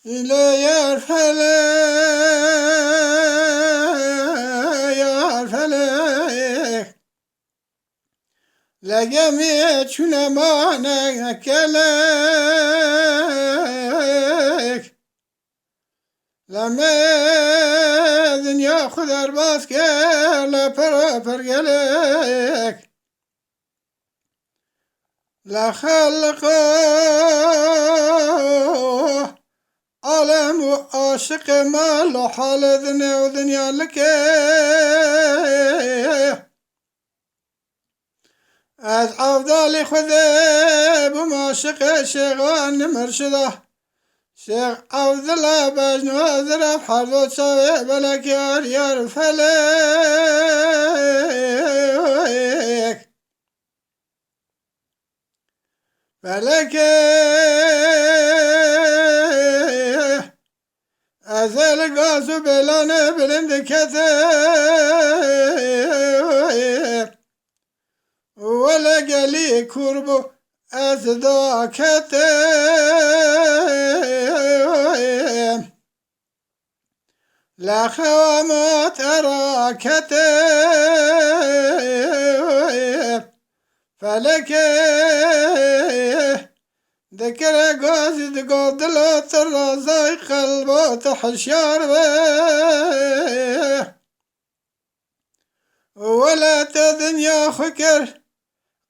إلى يرفلي يرفلي لجميع شنمانا كلك لما دنيا خذر باسكر لا فرقلك لا خلقه عالم وعاشق ما له حال دنيا ودنيا لك از عبدالي خذي بمعشق شيخان مرشده شيخ عبد الله بجنو ازرف حرضو تسوي بلك يار فلك فلك ازل قاسو بلان بلند كثير ولا قلي كربو أزدا كتير لا خوامات أرى كتير فلك ذكر قاسد قدلات الرزاي قلبات حشيار ولا تدنيا خكر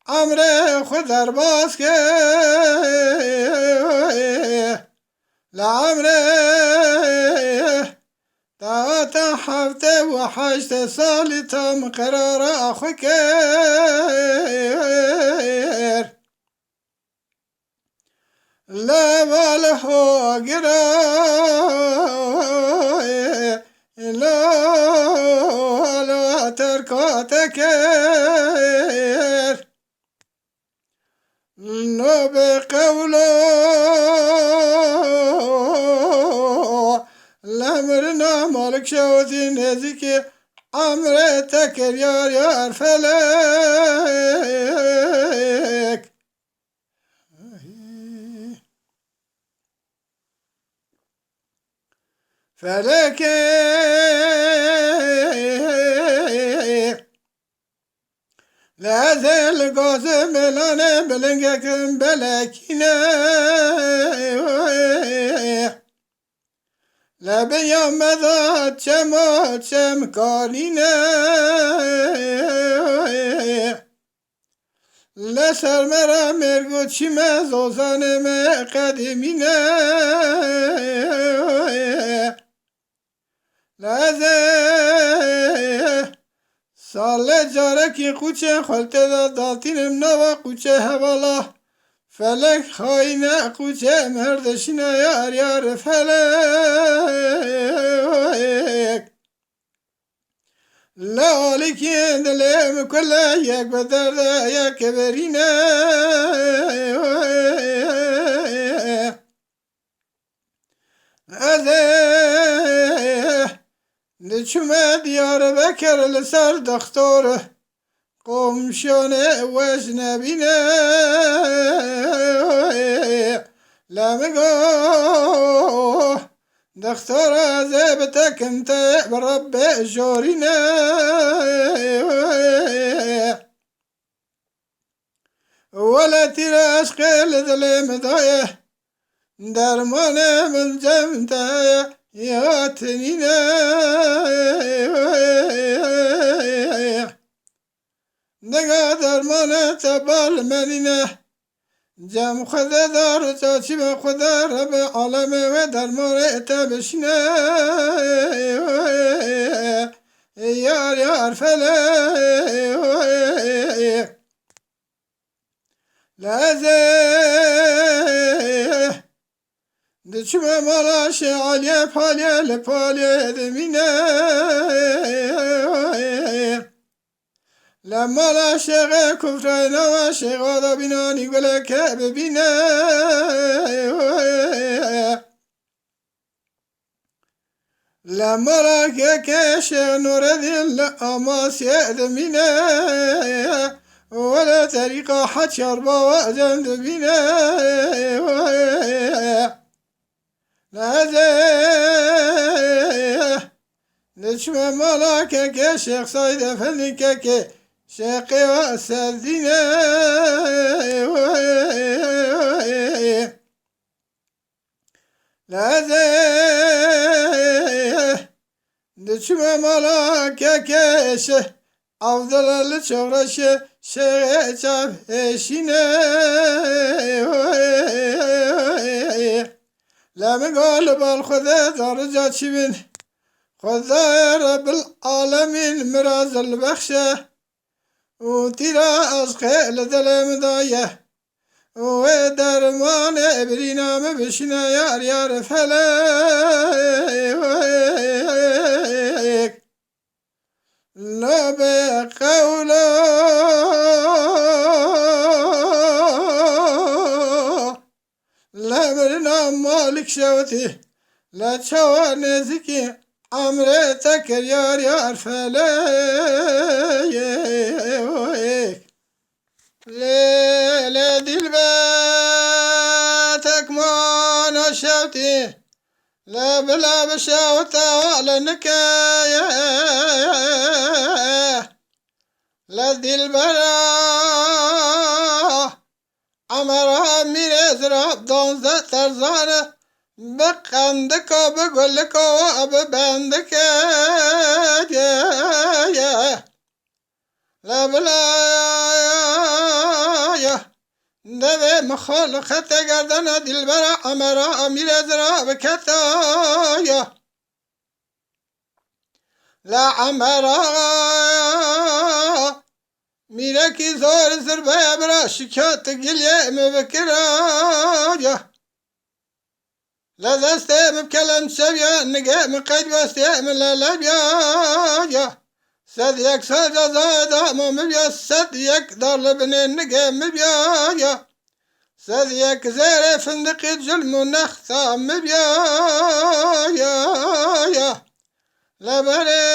عمري خذر باسكي لعمري تا حفته وحشت صالي تم قرار أخكر لا باله قراء لا تركاتك نو بقوله لامرنا مالك شوتي نزيكي عمري تكر يار فلك فلك لا زال قاسم لنا بلنقكم بلكنا لا بيوم ذات شموت شمكانينا لا سرمرا مرقود شما زوزان ما قدمينا لا زال سال جارکی قوچه خلطه داتینم نوا قوچه حوالا فلک خاینه قوچه مردشینه یار فلک لالیکی دلم کله یک بدرده یک برینه نچومه دیار بکر لسر دختار قمشانه وش نبینه لمگو دختار زبته کنت برب جارینه ولا تیر عشق لدلم دایه درمان من جمته يا تنينا نقدر ما نتبال منينه جم خدا دار تاچی به خدا رب عالم و در مورد بشینه یار فلک لازه دچمه مالاش عالیه پالیه لپالیه دمینه لما لا شيخ كفرنا وشيخ هذا بناني ولك ببنا لما راك كشيخ نور ذل أماس يأذمنا ولا طريقة حد شربا وأذن بنا دشمن مالا که شیخ ساید فنی که شیقی و سردینه لازه دشمن مالا که شه عبدالله چورشه شیخ چاب هشینه لما قال بالخدا درجة شبن خدا رب العالمين مراز البخشة وترى أزقى لدلم دايه ودرمان ابرينا مبشنا يار فلاك لا بقوله لا مرنا مالك شوتي لا تشوى نزكي عمرتك يار فلاك ليلة دلباتك ما نشوتي لا بلا بشاوتا على نكاية لا دلبرا عمرها ميرز راب دونزة ترزانة بقندك بقولك وببندك لا بلا نبي مخالقة قردنا دلبرا عمرا أمير أزرا بكتايا لا عمرا ميركي زور زربا برا شكات قليا مبكرايا لا دستي مبكلم سبيا نقا مقيد وستي من لا لبيا صديق سجا زادا مبيا صديق دار لبنان نقا مبيا صديق زير فندق الجلم نختا مبيا لبري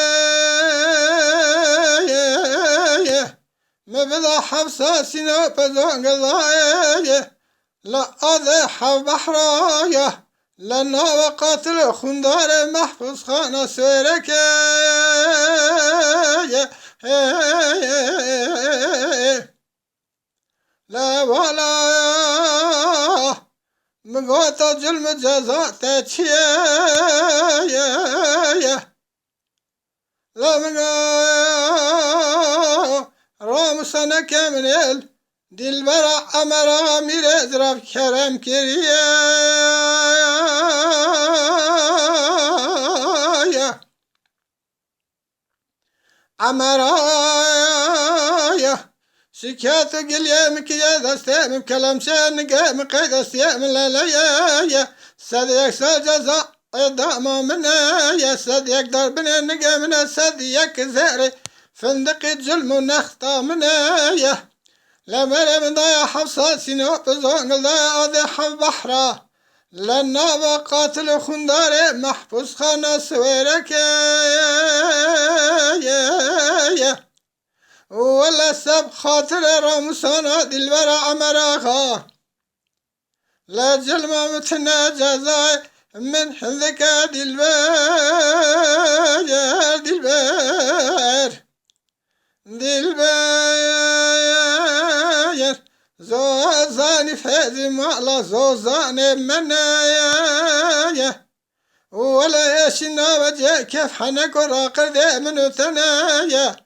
مبدا حفصة سينا بزون قضايا لا أضح بحرايا لنا وقاتل خندار محفوظ خانة سيرك لا ولا مقاطع جلم جزاء تاتشيا لا مقا رام سنة كامل دلبرا أمرا مير ازراب كرم كريا أمرا شكات قليا مكيا دستي من كلام شان مقيد استياء من لا صديق سجزا داما منا يا صديق دربنا نقا منا صديق زهري فندق الجلم ونخطا منا يا لما من ضايا حفصة سينو بزون ضايا أضيح بحرا لنا وقاتل خنداري محفوظ خانة سويرك ولا سب خاطر رامسانا دلبرا عمراخا لا جلما متنا جزاي من حذك دلبر زوزاني فهذي مالا زوزاني منايا ولا يشنا وجه كيف حنك وراقر ذي من ثنايا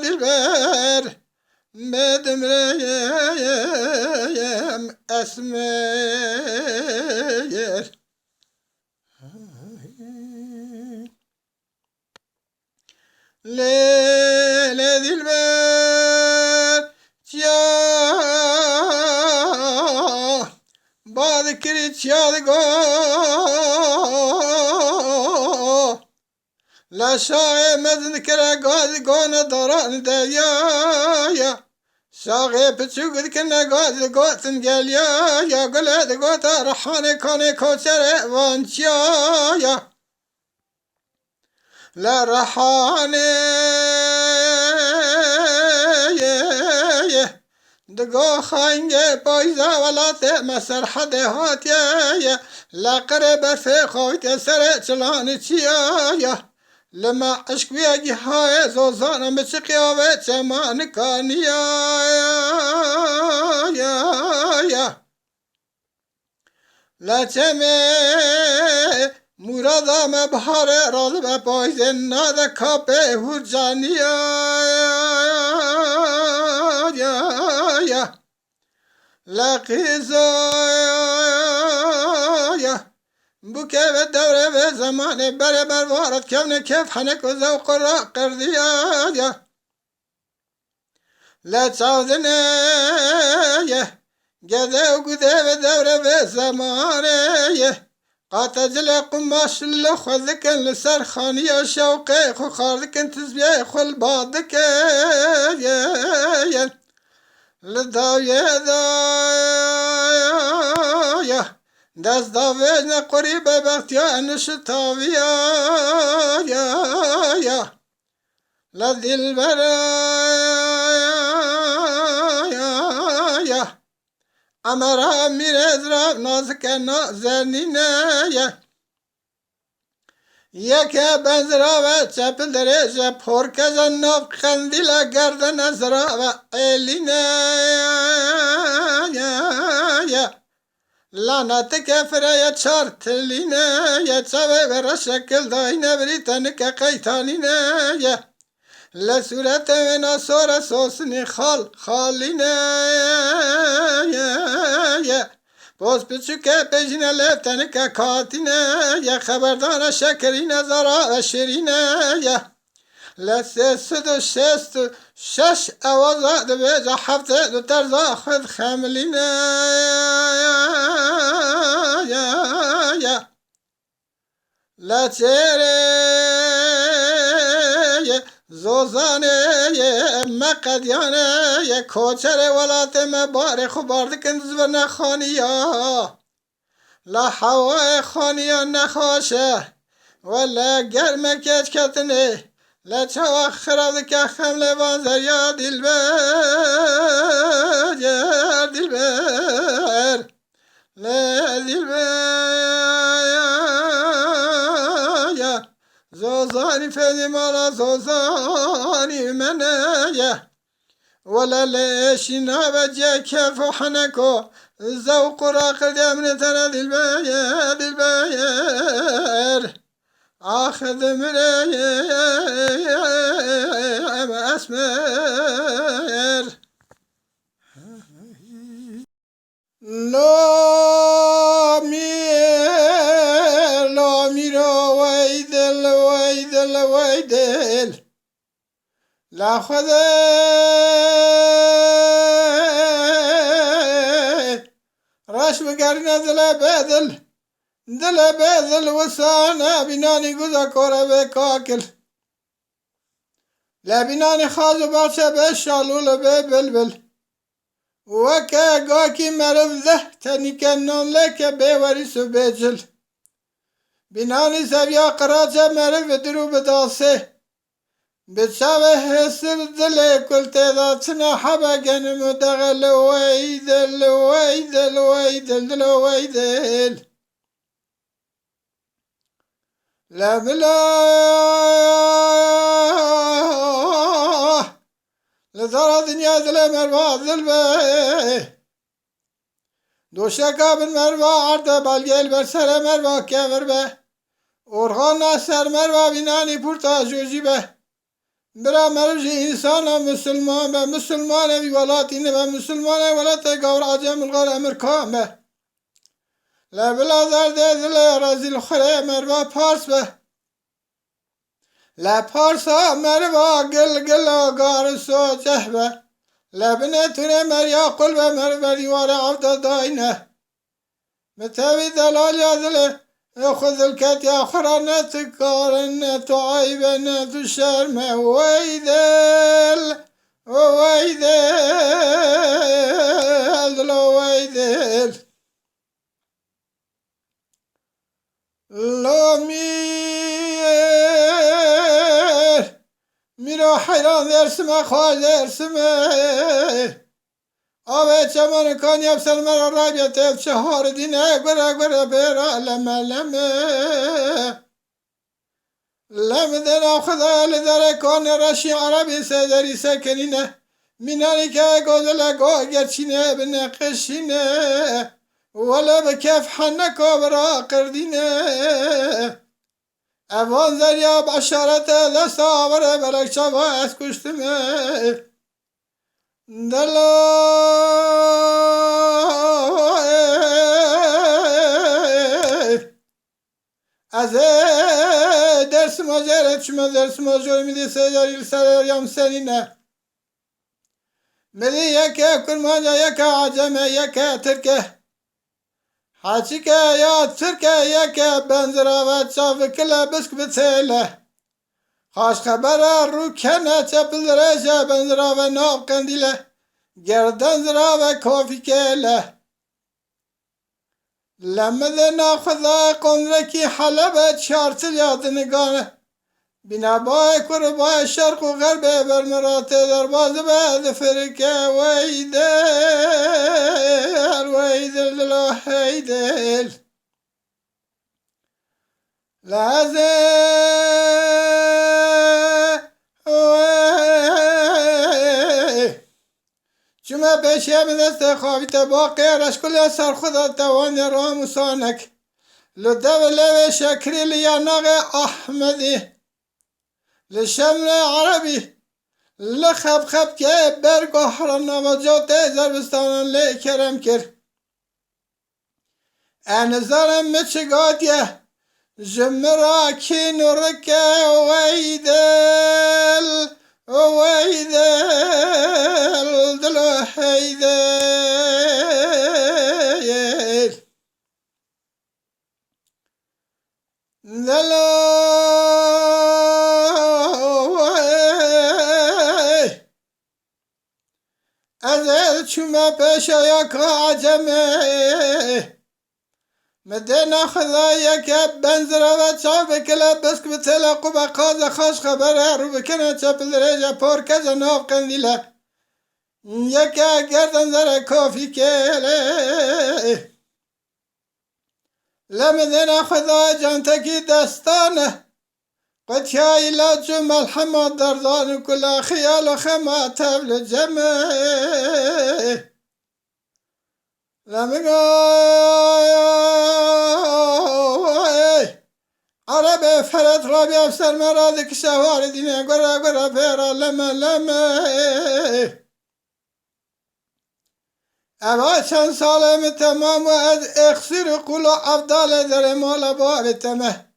دلبر مدمر يا أسمير ليلة دلبر يا بعد كريت يا لا شاغي مزن كرا قاضي قونا داران دايا شاغي بتشوق كنا قاضي قوتن قال يا قلت قوتا رحاني كوني كوشر وانشيا لا رحاني دگاه خاینگه پایزه ولات مسرحد هاتیه لقرب فخویت سر چلان چیه لما عشق بیگی های زوزانم بچه قیاوه چمان کانیه لچمه مرادم بهار راز به پایزه ناده کپه هرجانیه لقیزایا بو که به دوره به زمان بره بر وارد کونه کف حنک و ذوق را قردیا لچاودنه گده و گده به دوره به زمانه قاتجل قماش اللخو ذکن لسر خانیه شوقه خو خاردکن تزبیه خل بادکه لداویه دایا دست داویه نقریبه بختیا نشتاویه لدل برایا امرا میرز را نازک نازنینه یکه بنزرا و چپل درجه پرکز ناف خندیل گردن از را و ایلینه لعنت کفره چار تلینه یه چوه بر شکل داینه بریتن که قیتانینه لصورت ونا سور سوسنی خالینه باز بچو که پیجینه لفتن که کاتینه یه خبردان شکرینه زارا و شیرینه لسه سد و شست و شش اوازه دو بیجا هفته دو ترزا خود خملینه لچره زوزانه مقدیانه کوچر ولات مبارک و باردکن زبن خانیا لا هوای خانیا نخواشه ولا گرم کچ کتنه لا چوا خراب که خمله وانزر یا دلبر لا دلبر زوزاني فدي مالا زوزاني منايا ولا ليش نابجا كيف حنكو الذوق راقد من ترى دلباير اخذ مرايا اسمر لا ميرا ويدل لا خذ راش بقرنا دل بدل وسانا بناني قزا كورا بكاكل لا بناني خازو بارشا بشالول ببلبل وكا قاكي مرف ذه تنكنون لك بيوريس بجل بناني سبيا قراجة مرف درو بداسه بتشابه هسر دل كل تذاتنا حبقن مدغل ويدل لا بلا لذرا دنيا دل مروا ذلبه دوشكا بالمروا عرض بالجيل برسر مروا كفر به اورغان سر مروا بناني پورتا جوجي به برا مرجي انسان مسلمان به مسلمان بي ولاتين به مسلمان ولات غور عجم الغار امريكان به لا بلا زرد دل رازي الخره مروا پارس به لا پارسا مروا گل غار سو جهبه لا بنتونه مريا قلب مروا ديوار عبد داينه متوي دلال يا دل خذ الكت يا خرنت كارنت عيبنت شرم ويدل ميرا حيران درسمه خال درسمه آوه چمان کانی افسر مرا رابیت چهار دینه گره گره بیرا لمه لمه لمه دینا خدا لدره کان رشی عربی سدری سکنینه مینانی که گوزل گو گرچینه بنقشینه ولا بكيف حنك وبرا قردينه اوان زريا بعشرته لصابر بلك شبا اسكشتمه دلو از درس مجرد شما درس مجرد میدی سجاری لسر يوم سنينه مدي يكا كرمانيا يكا عجمه يكا تركه حاچی که یا ترکه یک بنزرا و چاو کلا بسک بتله خاش خبر رو کنه چپل درجه بنزرا و ناب قندیله گردن زرا و کافی کله لمده ناخذا قندرکی حلبه چارتل یادنگانه بنا بای کربای شرق و غرب برمرات درباز بعد فرکه ویدل ویدل للا هیدل لازه چما پیشه من دست خوابیت باقی رشکل سر خدا توان راموسانک لده و لوه شکری لیاناغ احمدی لشمل عربی لخب خب که برگو حران و جوته زربستان لی کرم کر انزارم مچگادیه جمرا کی نورکه ویدل ویدل دلو حیدل دلو چما پیشه یک عجمه مدینا خدا یک بنزره و چا بکله بسک بتله قوبه قاز خوش خبره رو بکنه چپل ریجه پر کجه ناف قندیله یک گردن زره کافی کله لمدینا خدا جانتکی دستانه قتيا إلى جمل حما دردان كل خيال خما تبل جمع لمقاي عربي فرد رابي أفسر مرادك شوار ديني قرى قرى فيرا لما لما أبا چند سالم تمام و از اخسر قلو أفضل در مولا باب تمه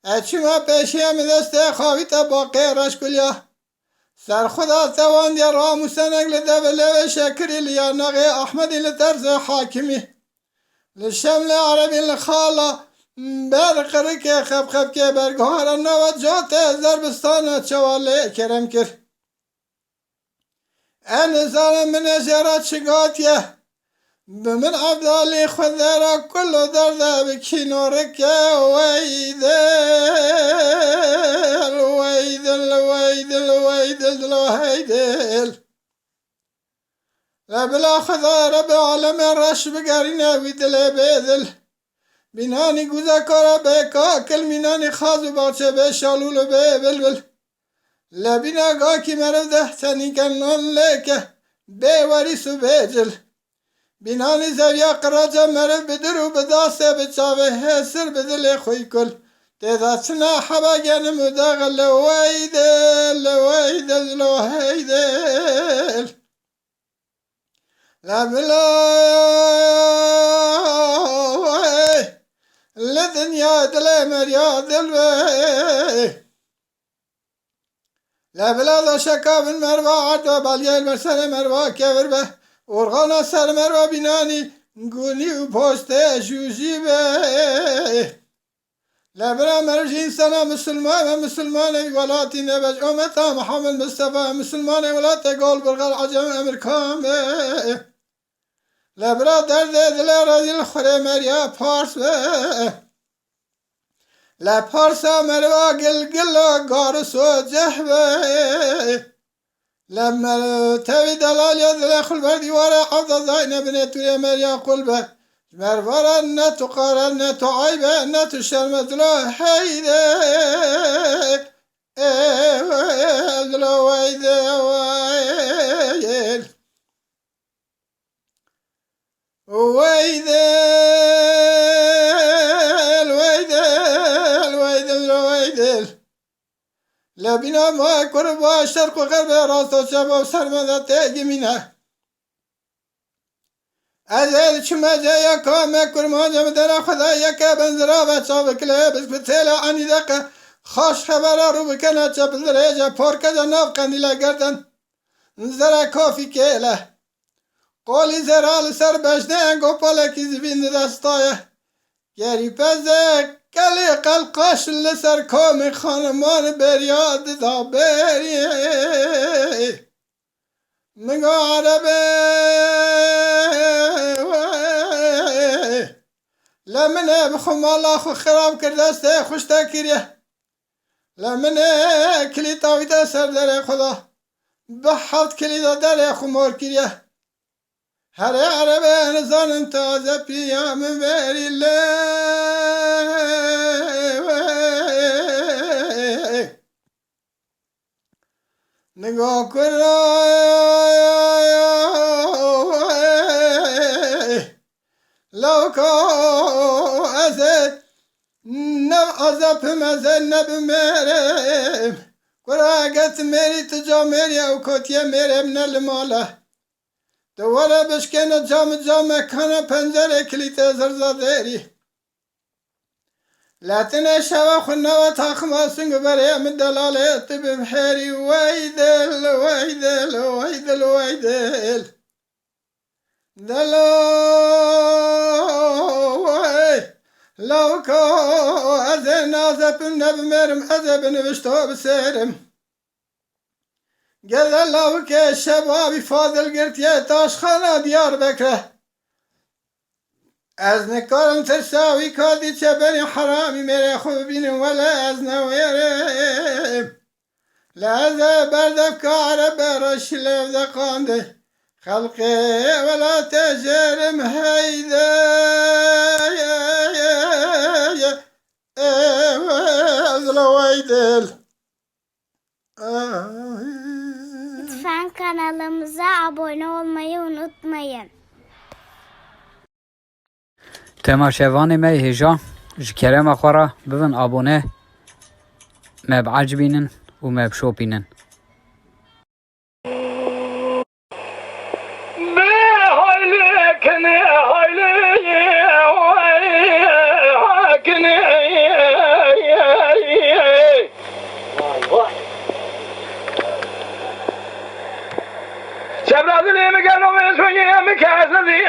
اچما پیشیم دست خواهیت با قیرش کلیا سر خدا توان دی راموسنگ لده بلو شکری لیا نغی احمدی لطرز حاکمی لشمل عربی لخالا برقره که خب خب که برگهار نو جات زربستان چواله کرم کر ان ظالم من ازیرات شگاتیه بمن عبدالي خذرا كل درد بكينورك ويدل ويدل ويدل ويدل ويدل لا بلا خذر بعالم الرش بقرينا ويدل بيدل بناني قوزا كورا بكاكل مناني خازو باچه بشالول ببلبل لا بنا قاكي مرد احتاني كنون لك بوريسو بيجل بینانی زویا قراجه مرف بدر و بداسته بچاوه هسر بدل خوی کل تیداتنا حبا گنم و داغل ویدل ویدل ویدل لبلا لدنیا دل مریا دل لبلا دا شکا من مروا عرد و بالیل مرسل مروا کبر به ارغانا سر مروا بینانی گونی و پاسته جوزی به لبرا مرج انسان مسلمان مسلمان ولاتی نبج امتا محمد مصطفى مسلمان ولات قول برغل عجم امرکان به لبرا درد دل رازی الخوره مریا پارس به لپارسا مروا گل گل گارس و جهبه لما تبي دلال يدل خل بردي ورا حفظ زين بنت مريا قلبه مرفرا نتو قارن نتو عيبه نتو شرمت له حيده لو ويده ويل ويدل ويدل ويدل ويدل لبنا ما قرب شرق وغرب راست و شب و سرمده تجمینه ازل شما جایا کام کرمان جم در خدا یک بنزرا و چاب کله بس بتل انی دقه خوش خبر رو بکنه چپ درجه پارک جناب قندیل گردن زرا کافی کله قولی زرال سر بشنه گوپاله کی زبین دستایه گری پزه کلی قلقاش لسر کام خانمان بریاد دا بری مگو عربه لمنه بخم الله خو خراب کردسته خوشتا کریه لمنه کلی تاویده سر در خدا به هفت کلی در خمار کریه هر عربه نزانم تازه پیام بری نگاه لو کو ازت نب ازپم از نب مرم قراغت مری تجا مری او کوتیه مرم نل ماله دواره بشکنه جام کنه پنجره کلیت زرزادری لاتنه شوا خونه و تاخما سنگ بریم دلالت ببحری ویدل ویدل ویدل ویدل دلو لو کو از نازپم نبمرم از بنوشتو بسرم گل لو که شبابی فاضل گرتیه تاشخانه دیار بکره از نکارم ترساوی کادی چه بنی حرامی میره خوب بینم ولی از نویرم لازه بردف که عرب راش لفظ قانده خلقی ولا تجرم هیده ازلو ویدل Lütfen kanalımıza abone olmayı unutmayın. تماشاوان ما هجا جكرم أخورا بفن أبونه ما بعجبينن وما بشوبينن شبرا ذلي مكانو من سوية مكاسدي